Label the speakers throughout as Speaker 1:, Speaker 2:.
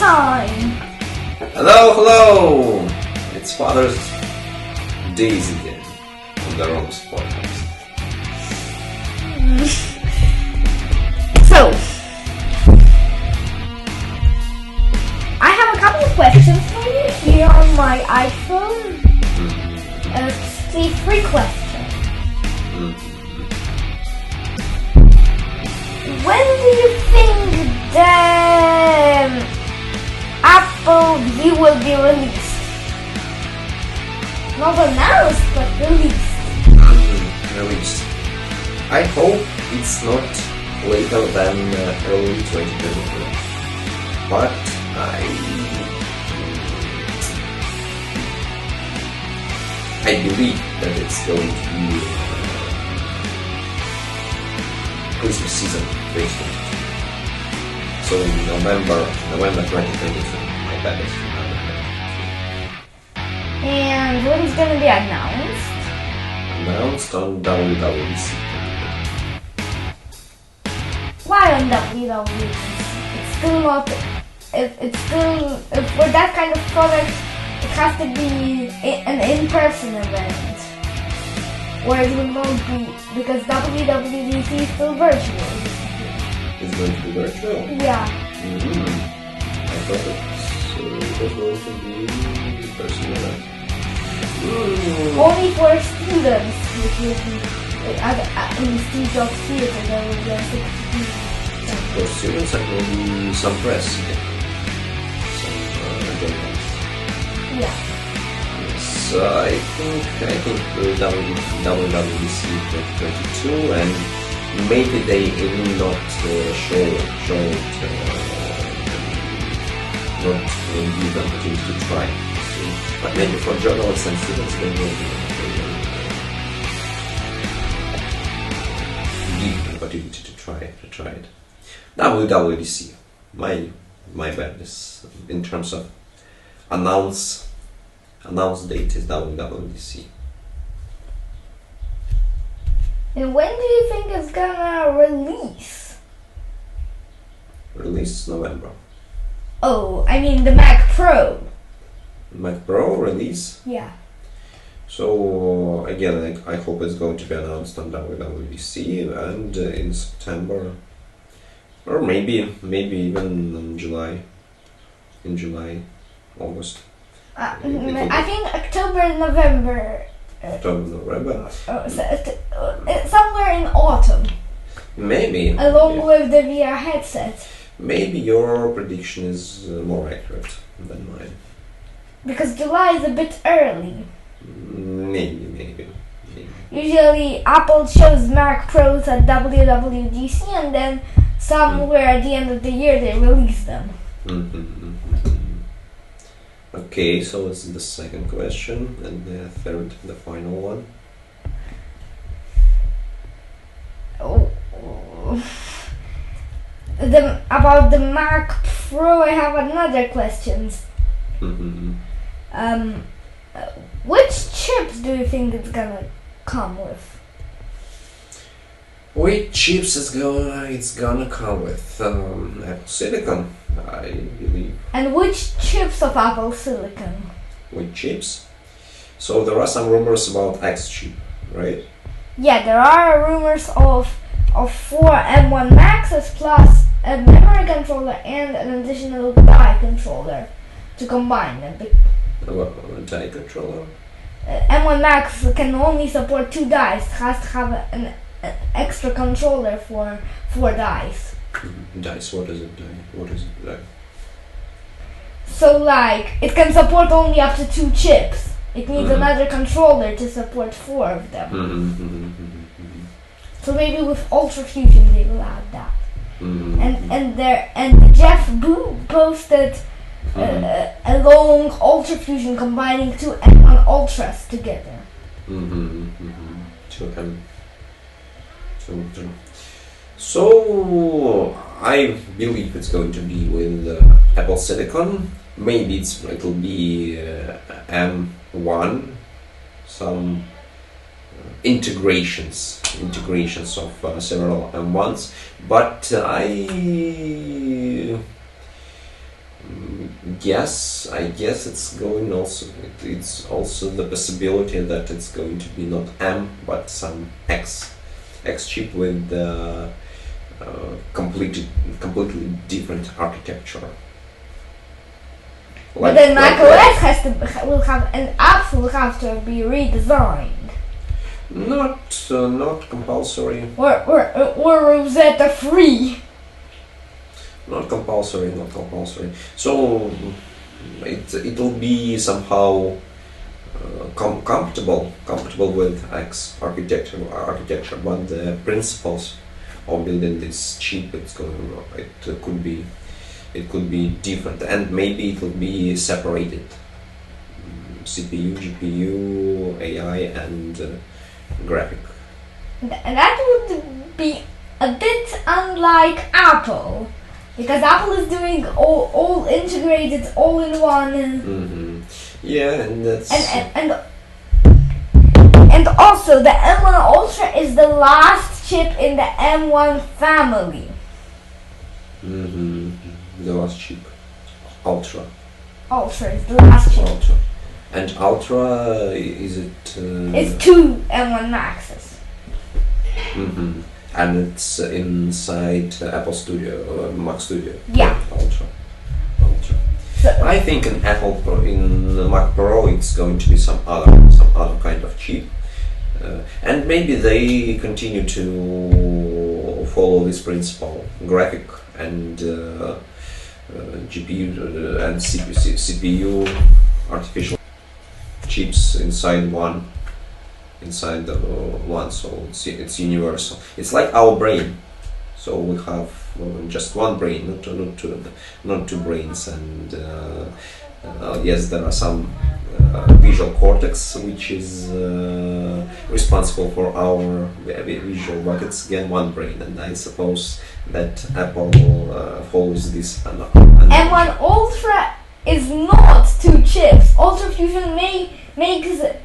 Speaker 1: time!
Speaker 2: Hello! It's Father's Days again on the Roma Podcast.
Speaker 1: So, I have a couple of questions for you here on my iPhone. It's the free question. When do you think the Apple View will be released? Not announced, but released.
Speaker 2: Released. I hope it's not later than early 2023. But I believe that it's going to be Christmas season, basically. So November 2023, my bet is
Speaker 1: And when it's gonna be announced?
Speaker 2: announced on WWDC.
Speaker 1: Why on WWDC? It's still not. It's still for that kind of product. It has to be an in-person event, or it will not be because WWDC is still virtual.
Speaker 2: It's going to be virtual?
Speaker 1: Yeah.
Speaker 2: I thought it was going to be personal.
Speaker 1: Only for students, which will be in Steve Jobs Theater. There will be a 60 people.
Speaker 2: For students, and maybe some press.
Speaker 1: Yeah.
Speaker 2: Yes, I think WWDC 2022, and maybe they will not show it, not give the opportunity to try. But maybe for journalists and students, they will give the opportunity to try it. WWDC, my bet is in terms of announced date is WWDC.
Speaker 1: And when do you think it's gonna release?
Speaker 2: Release November.
Speaker 1: Oh, I mean the Mac Pro.
Speaker 2: Mac Pro release.
Speaker 1: Yeah.
Speaker 2: So again, I hope it's going to be announced on WWDC and in September, or maybe even in July, August.
Speaker 1: I think October, November.
Speaker 2: November.
Speaker 1: Somewhere in autumn.
Speaker 2: Maybe.
Speaker 1: Along with the VR headset.
Speaker 2: Maybe your prediction is more accurate than mine.
Speaker 1: Because July is a bit early.
Speaker 2: Maybe.
Speaker 1: Usually Apple shows Mac Pros at WWDC and then somewhere at the end of the year they release them.
Speaker 2: Okay, so this is the second question, and the third, the final one.
Speaker 1: About the Mac Pro, I have another question. Which chips do you think it's gonna come with?
Speaker 2: Which chips it's gonna come with? Apple Silicon, I believe.
Speaker 1: And which chips of Apple Silicon?
Speaker 2: Which chips? So there are some rumors about X chip, right?
Speaker 1: Yeah, there are rumors of 4 M1 Maxes plus a memory controller and an additional die controller to combine them.
Speaker 2: About a die controller?
Speaker 1: M1 Max can only support 2 dies. It has to have an extra controller for 4 dies.
Speaker 2: Dice, what is it? Die?
Speaker 1: So like, it can support only up to 2 chips. It needs another controller to support 4 of them. So maybe with Ultra Fusion they will add that. And Jeff Boo posted a long Ultra Fusion combining 2 M1 Ultras together.
Speaker 2: So I believe it's going to be with Apple Silicon. Maybe it'll be M1, some integrations of several M1s, but Yes, I guess it's going also. It's also the possibility that it's going to be not M but some X chip with completely different architecture.
Speaker 1: But then macOS will have and apps will have to be redesigned.
Speaker 2: Not compulsory.
Speaker 1: Or Rosetta free.
Speaker 2: Not compulsory. So it'll be somehow comfortable with X architecture, but the principles of building this chip, it could be different, and maybe it will be separated. CPU, GPU, AI, and graphic.
Speaker 1: And that would be a bit unlike Apple, because Apple is doing all integrated, all in one.
Speaker 2: Mm-hmm. Yeah, and that's
Speaker 1: and also the M1 Ultra is the last chip in the M1 family.
Speaker 2: Mm-hmm. The last chip, Ultra.
Speaker 1: Ultra is the last chip.
Speaker 2: Ultra. And Ultra, is it?
Speaker 1: It's 2 M1 Maxes.
Speaker 2: Mm-hmm. And it's inside Apple Studio, Mac Studio.
Speaker 1: Yeah.
Speaker 2: Ultra.
Speaker 1: So,
Speaker 2: I think in in Mac Pro, it's going to be some other kind of chip, and maybe they continue to follow this principle: graphic and GPU and CPU, artificial chips inside the one, so it's universal. It's like our brain, so we have just one brain, not two brains, and yes, there are some visual cortex which is responsible for our visual, but it's again one brain, and I suppose that Apple follows this.
Speaker 1: M1 Ultra is not 2 chips. Ultra Fusion makes the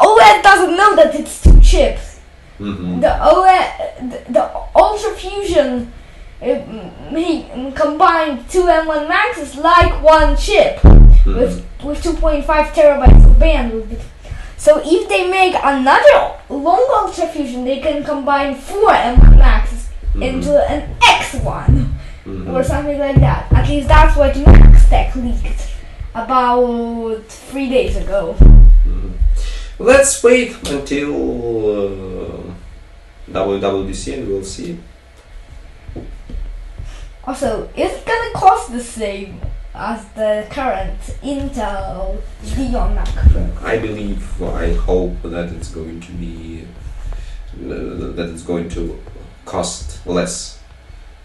Speaker 1: OS doesn't know that it's 2 chips.
Speaker 2: Mm-hmm.
Speaker 1: The Ultra Fusion combined 2 M1 Maxes like one chip, with 2.5 terabytes of bandwidth. So if they make another long Ultra Fusion, they can combine 4 M1 Maxes into an X1 or something like that. At least that's what MaxTech leaked about 3 days ago.
Speaker 2: Let's wait until WWDC and we'll see.
Speaker 1: Also, is it gonna cost the same as the current Intel Xeon Mac Pro?
Speaker 2: I hope that it's going to be that it's going to cost less,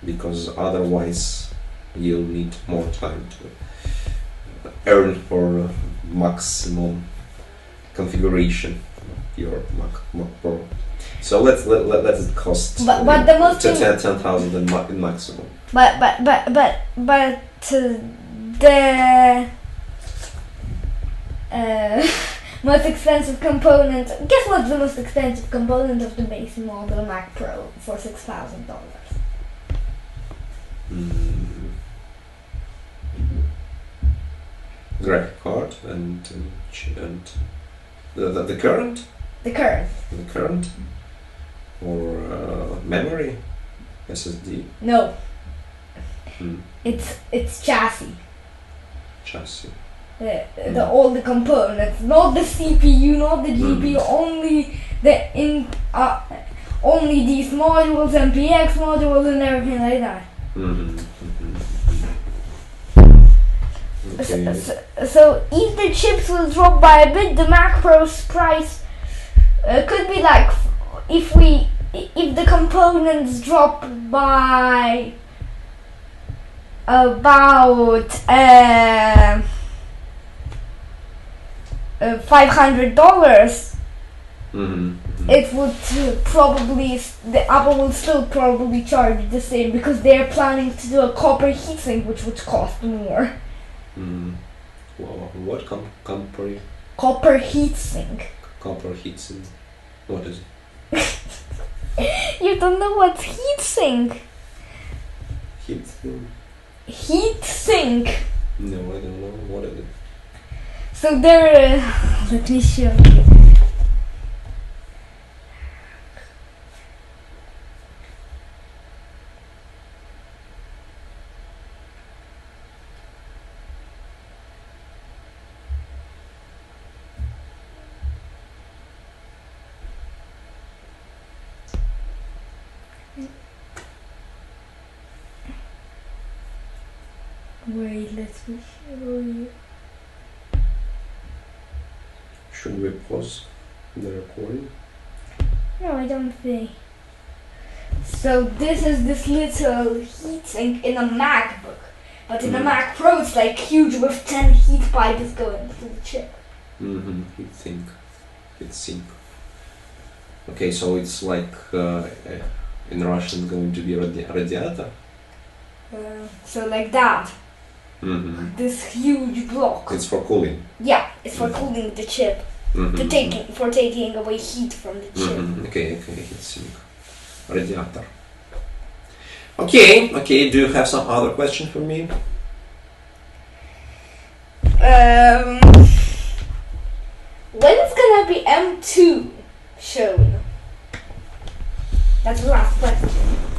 Speaker 2: because otherwise you'll need more time to earn for maximum configuration of your Mac Pro. So let it cost
Speaker 1: but the most
Speaker 2: 10,000 in maximum.
Speaker 1: But the most expensive component. Guess what's the most expensive component of the base model Mac Pro for $6,000?
Speaker 2: Graphic card and the current.
Speaker 1: The current.
Speaker 2: The current, or memory, SSD.
Speaker 1: No. It's chassis.
Speaker 2: Chassis.
Speaker 1: All the components, not the CPU, not the GPU, only these modules, MPX modules, and everything like that.
Speaker 2: Okay.
Speaker 1: So if the chips will drop by a bit, the Mac Pro's price could be like if the components drop by about $500, it would probably, the Apple will still probably charge the same, because they're planning to do a copper heatsink, which would cost more.
Speaker 2: Well, what copper?
Speaker 1: Copper heatsink.
Speaker 2: Copper heatsink. What is it?
Speaker 1: You don't know what's heatsink?
Speaker 2: Heatsink.
Speaker 1: Heatsink.
Speaker 2: No, I don't know. What is it?
Speaker 1: So there, let me show you. Wait, let me show you.
Speaker 2: Should we pause the recording?
Speaker 1: No, I don't think. So this is this little heatsink in a MacBook. But in a Mac Pro it's like huge with 10 heat pipes going to the chip.
Speaker 2: Mm-hmm. Heatsink. Okay, so it's like in Russian going to be radiator?
Speaker 1: So like that.
Speaker 2: Mm-hmm.
Speaker 1: This huge block.
Speaker 2: It's for cooling.
Speaker 1: Yeah, it's for cooling the chip.
Speaker 2: Mm-hmm.
Speaker 1: For taking away heat from the chip.
Speaker 2: Mm-hmm. Okay, heatsink. Radiator. Okay, do you have some other question for me?
Speaker 1: When is gonna be M2 shown? That's the last question.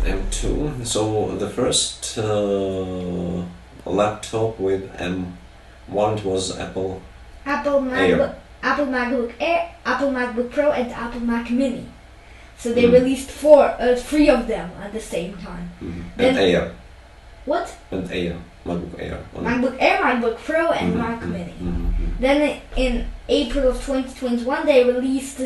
Speaker 2: M2. So the first laptop with M1 was Apple
Speaker 1: MacBook, Apple MacBook Air, Apple MacBook Pro, and Apple Mac Mini. So they released three of them at the same time.
Speaker 2: And Air.
Speaker 1: What?
Speaker 2: And Air. MacBook Air.
Speaker 1: MacBook Air, MacBook Pro, and Mac Mini. Then in April of 2021 they released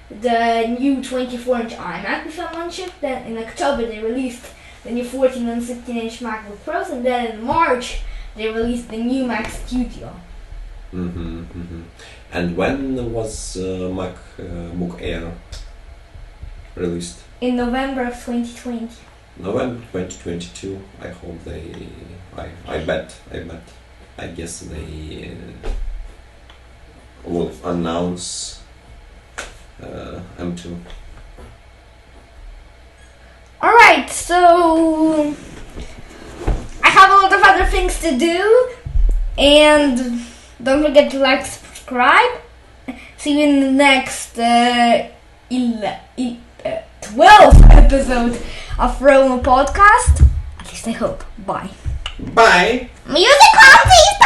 Speaker 1: the new 24-inch iMac with M1 chip. Then in October they released the new 14 and 16-inch MacBook Pros, and then in March they released the new Mac Studio.
Speaker 2: And when was MacBook Air released?
Speaker 1: In November of 2020.
Speaker 2: November 2022. I hope I guess they will announce M2.
Speaker 1: Alright, so I have a lot of other things to do, and don't forget to like, subscribe. See you in the next 12th episode of Roma Podcast. At least I hope. Bye.
Speaker 2: Bye!
Speaker 1: Music on, please!